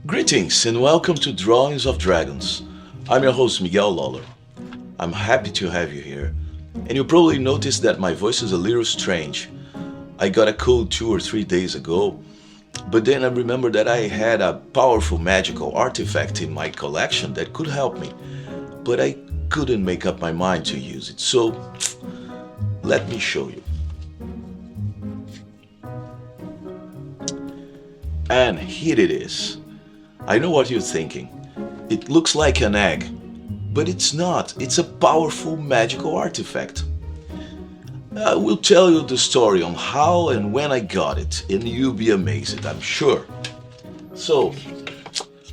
Greetings and welcome to Drawings of Dragons. I'm your host Miguel Lawler. I'm happy to have you here, and you probably noticed that my voice is a little strange. I got a cold 2 or 3 days ago, but then I remembered that I had a powerful magical artifact in my collection that could help me, but I couldn't make up my mind to use it, so let me show you. And here it is. I know what you're thinking. It looks like an egg, but it's not. It's a powerful magical artifact. I will tell you the story on how and when I got it, and you'll be amazed, I'm sure. So,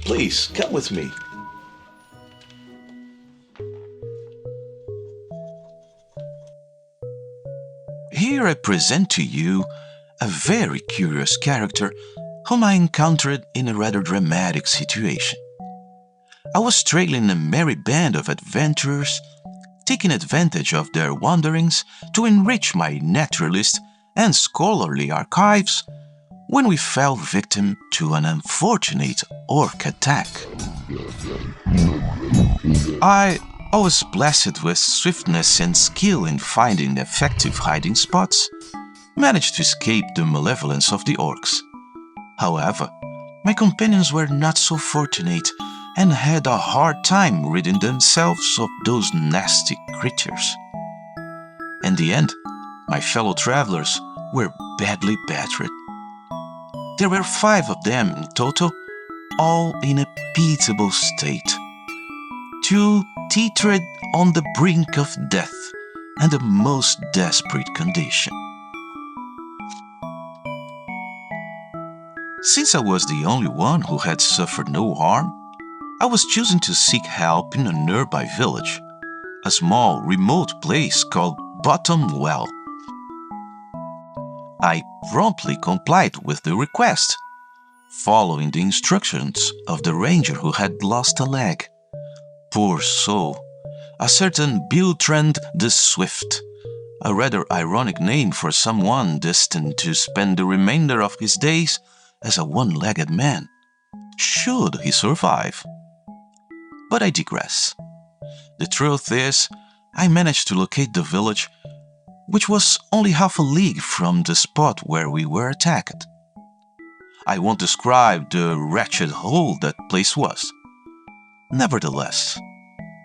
please, come with me. Here I present to you a very curious character whom I encountered in a rather dramatic situation. I was trailing a merry band of adventurers, taking advantage of their wanderings to enrich my naturalist and scholarly archives, when we fell victim to an unfortunate orc attack. I, always blessed with swiftness and skill in finding effective hiding spots, managed to escape the malevolence of the orcs. However, my companions were not so fortunate and had a hard time ridding themselves of those nasty creatures. In the end, my fellow travelers were badly battered. There were 5 of them in total, all in a pitiable state. 2 teetered on the brink of death and the most desperate condition. Since I was the only one who had suffered no harm, I was choosing to seek help in a nearby village, a small, remote place called Bottom Well. I promptly complied with the request, following the instructions of the ranger who had lost a leg. Poor soul, a certain Biltrand the Swift, a rather ironic name for someone destined to spend the remainder of his days as a one-legged man, should he survive. But I digress. The truth is, I managed to locate the village, which was only half a league from the spot where we were attacked. I won't describe the wretched hole that place was. Nevertheless,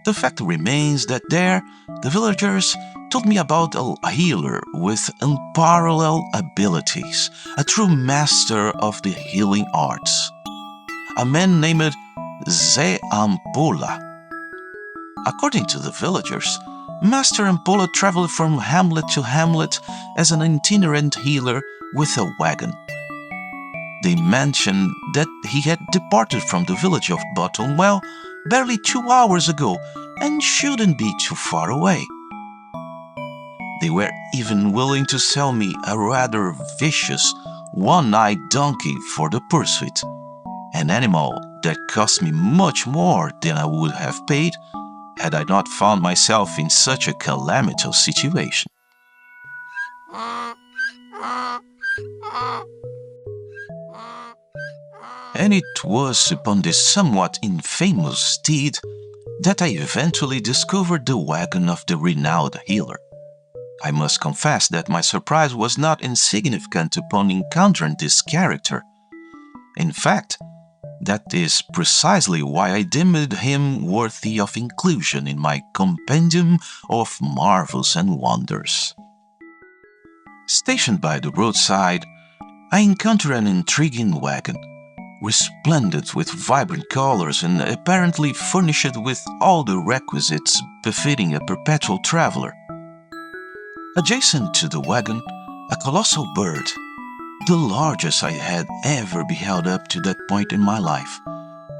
the fact remains that there, the villagers told me about a healer with unparalleled abilities, a true master of the healing arts, a man named Ampola. According to the villagers, Master Ampola traveled from hamlet to hamlet as an itinerant healer with a wagon. They mentioned that he had departed from the village of Bottomwell barely 2 hours ago and shouldn't be too far away. They were even willing to sell me a rather vicious, one-eyed donkey for the pursuit, an animal that cost me much more than I would have paid had I not found myself in such a calamitous situation. And it was upon this somewhat infamous steed that I eventually discovered the wagon of the renowned healer. I must confess that my surprise was not insignificant upon encountering this character. In fact, that is precisely why I deemed him worthy of inclusion in my compendium of marvels and wonders. Stationed by the roadside, I encountered an intriguing wagon, resplendent with vibrant colors and apparently furnished with all the requisites befitting a perpetual traveler. Adjacent to the wagon, a colossal bird, the largest I had ever beheld up to that point in my life,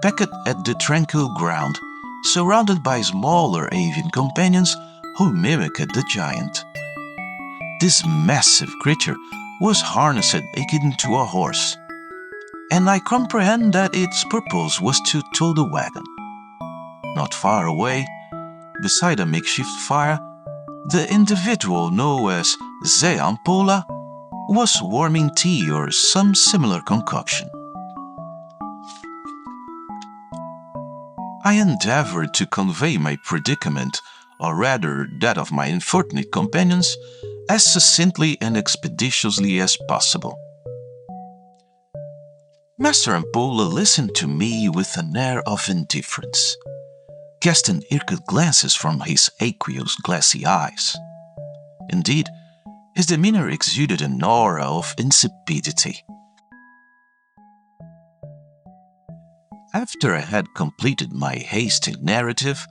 pecked at the tranquil ground, surrounded by smaller avian companions who mimicked the giant. This massive creature was harnessed akin to a horse, and I comprehend that its purpose was to tow the wagon. Not far away, beside a makeshift fire, the individual known as Ampola was warming tea or some similar concoction. I endeavored to convey my predicament, or rather that of my unfortunate companions, as succinctly and expeditiously as possible. Master Ampola listened to me with an air of indifference, casting eager glances from his aqueous, glassy eyes. Indeed, his demeanor exuded an aura of insipidity. After I had completed my hasty narrative,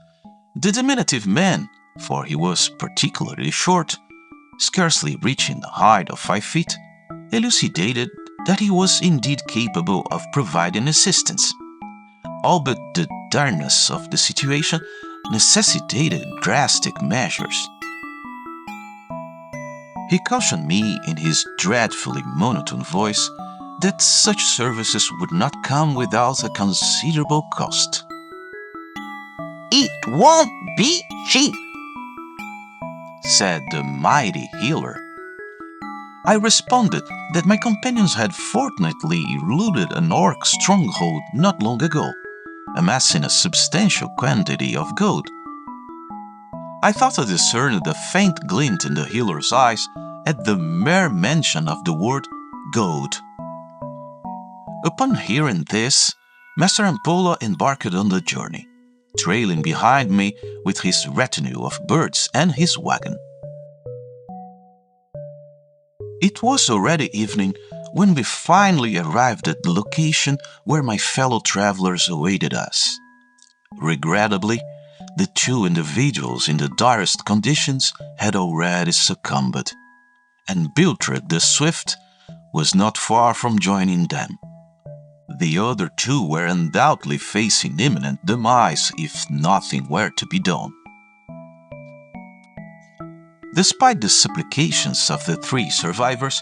the diminutive man, for he was particularly short, scarcely reaching the height of 5 feet, elucidated that he was indeed capable of providing assistance, albeit the direness of the situation necessitated drastic measures. He cautioned me in his dreadfully monotone voice that such services would not come without a considerable cost. "It won't be cheap," said the mighty healer. I responded that my companions had fortunately looted an orc stronghold not long ago, amassing a substantial quantity of gold. I thought I discerned a faint glint in the healer's eyes at the mere mention of the word gold. Upon hearing this, Master Ampola embarked on the journey, trailing behind me with his retinue of birds and his wagon. It was already evening when we finally arrived at the location where my fellow travelers awaited us. Regrettably, the two individuals in the direst conditions had already succumbed, and Biltred the Swift was not far from joining them. The other two were undoubtedly facing imminent demise if nothing were to be done. Despite the supplications of the 3 survivors,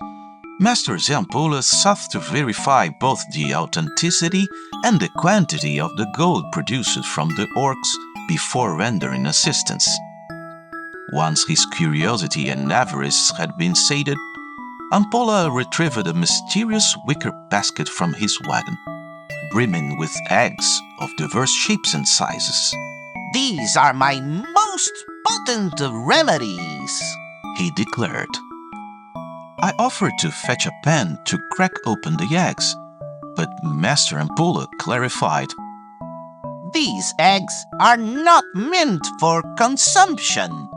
Master Zampola sought to verify both the authenticity and the quantity of the gold produced from the orcs before rendering assistance. Once his curiosity and avarice had been sated, Ampola retrieved a mysterious wicker basket from his wagon, brimming with eggs of diverse shapes and sizes. "These are my most potent remedies," he declared. I offered to fetch a pen to crack open the eggs, but Master Ampola clarified. "These eggs are not meant for consumption.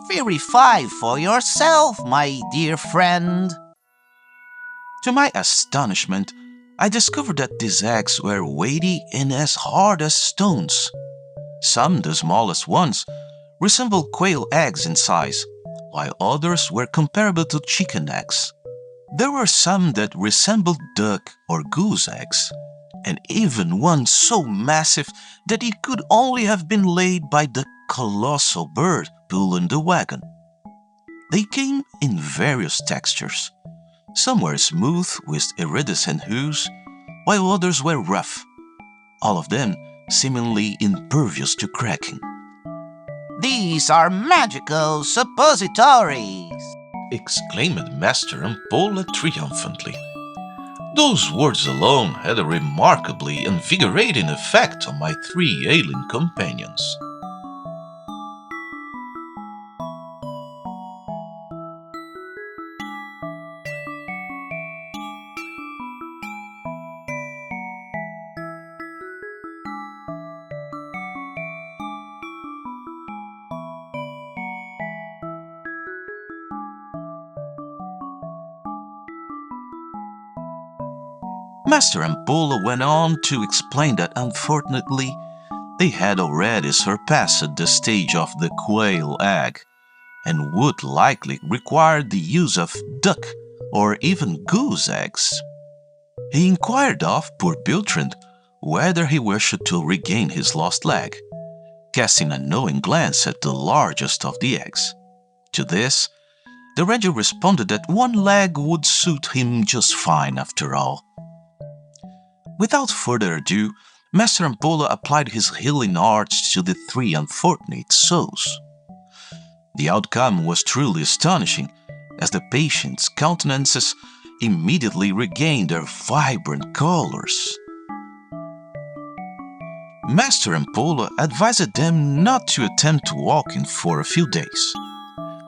Verify for yourself, my dear friend." To my astonishment, I discovered that these eggs were weighty and as hard as stones. Some, the smallest ones, resembled quail eggs in size, while others were comparable to chicken eggs. There were some that resembled duck or goose eggs, and even one so massive that it could only have been laid by the colossal bird pulling the wagon. They came in various textures. Some were smooth with iridescent hues, while others were rough, all of them seemingly impervious to cracking. "These are magical suppositories," exclaimed Master Ampola triumphantly. Those words alone had a remarkably invigorating effect on my 3 alien companions. Master Ampola went on to explain that unfortunately they had already surpassed the stage of the quail egg and would likely require the use of duck or even goose eggs. He inquired of poor Biltrand whether he wished to regain his lost leg, casting a knowing glance at the largest of the eggs. To this, the ranger responded that one leg would suit him just fine after all. Without further ado, Master Ampola applied his healing arts to the 3 unfortunate souls. The outcome was truly astonishing, as the patients' countenances immediately regained their vibrant colors. Master Ampola advised them not to attempt walking for a few days,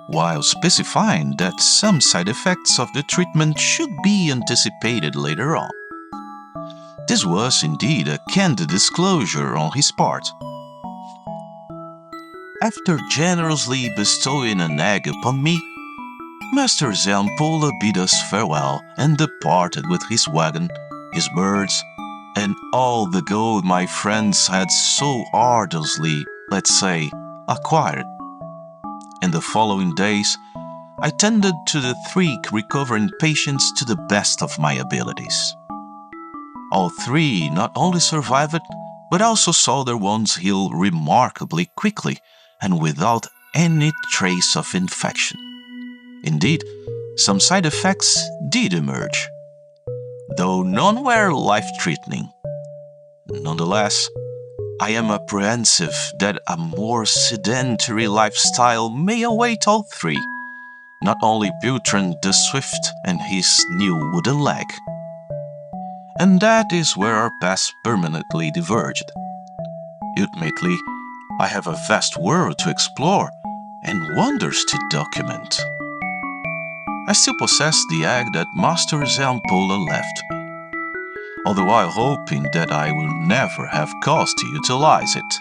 while specifying that some side effects of the treatment should be anticipated later on. This was indeed a candid disclosure on his part. After generously bestowing an egg upon me, Master Ampola bid us farewell and departed with his wagon, his birds, and all the gold my friends had so arduously, let's say, acquired. In the following days, I tended to the 3 recovering patients to the best of my abilities. All 3 not only survived, but also saw their wounds heal remarkably quickly and without any trace of infection. Indeed, some side effects did emerge, though none were life-threatening. Nonetheless, I am apprehensive that a more sedentary lifestyle may await all 3, not only Beltrand the Swift and his new wooden leg. And that is where our paths permanently diverged. Ultimately, I have a vast world to explore and wonders to document. I still possess the egg that Master Ampola left me, all the while hoping that I will never have cause to utilize it.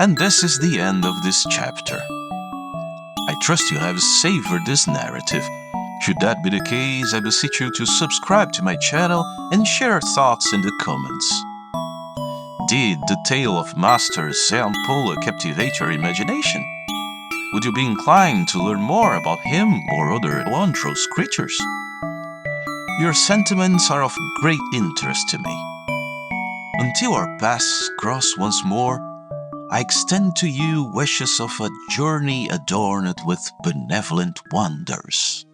And this is the end of this chapter. I trust you have savored this narrative. Should that be the case, I beseech you to subscribe to my channel and share your thoughts in the comments. Did the tale of Master Ampola captivate your imagination? Would you be inclined to learn more about him or other wondrous creatures? Your sentiments are of great interest to me. Until our paths cross once more, I extend to you wishes of a journey adorned with benevolent wonders.